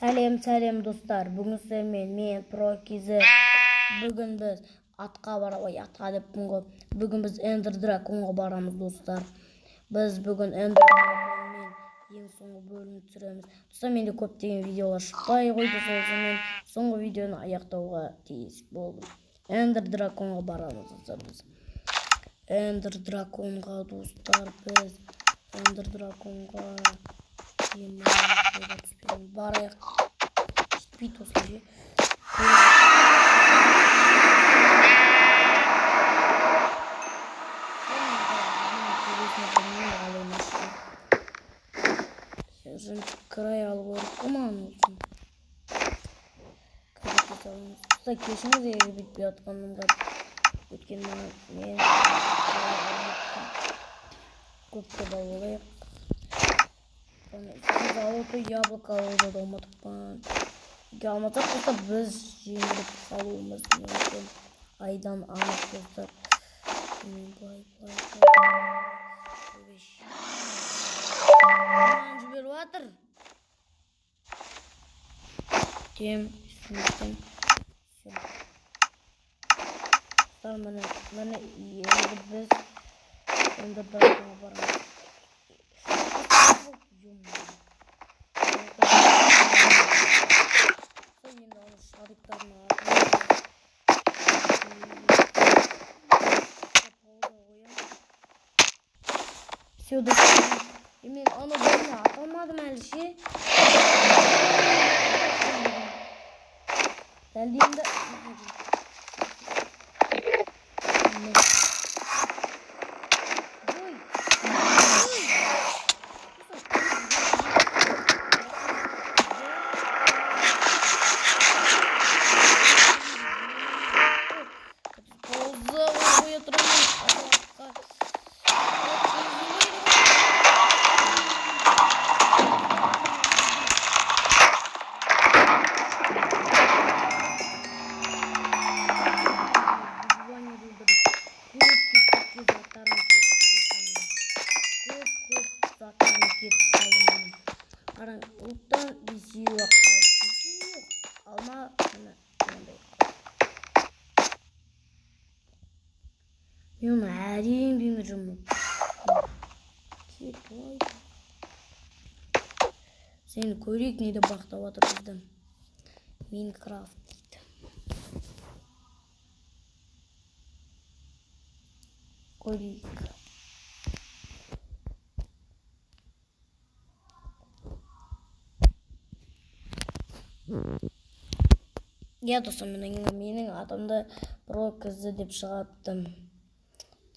Сәлем достар, бүгін сіздермен мен Прокизі. Бүгін біз атқа бүгін біз Эндер Драконға барамыз достар. Біз бүгін Эндер Драконмен ең соңғы бөлімді түсіреміз. Достар, менде көптеген видеолар шықпай қойды, мен соңғы видеоны аяқтауға тиіс болдым. Эндер Драконға барамыз достар біз. Эндер Драконға достар, біз Эндер Драконға барайық. Жетпейді осылай же. Край алып орман olsun. Кешіңіз егер бітпей атқанымға өткен мен көпке болайық. Золотой яблоко алуды да ұмытпан. Алматақ болса біз жеңіліп қалуымыз мүмкін. Айдан анық достар. Жіберіп жатыр. Тем үстімізден. Мені енді біз Эндер Драконға барамыз. Сюда. Мен аны бөліне аталмадым әлі ше. Дәлдейімді. Мен әрең демір жұмын. Сені көрек нейді бақтап атыр біздің. Minecraft дейді. Көрек. Достар, менің атымды Прокизі деп шығаттым.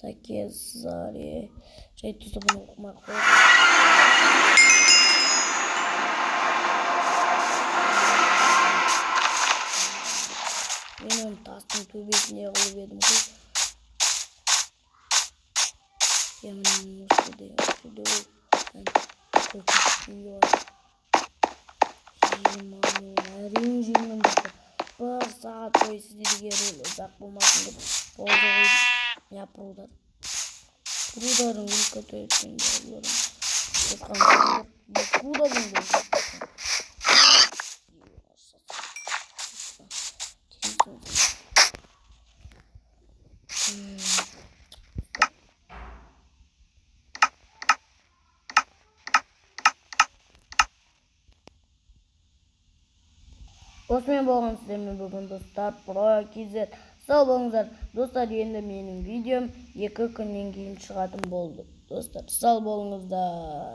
Такие зари. Жайты собыны оқымай қойды. Мен оны тастың төбесіне қылып едім ғой. Мен осыды әрең жеңін достар. Бір сағат бойы сіздерге ұзақ болмасын деп болды ғой. Я прудар. Прударың өлкөтө өткен жайларым. Прударың осымен болған сіздермен бүгін достар Прокизі. Сау болыңыздар достар, енді менің видеом 2 күннен кейін шығатын болды. Достар, сау болыңыздар.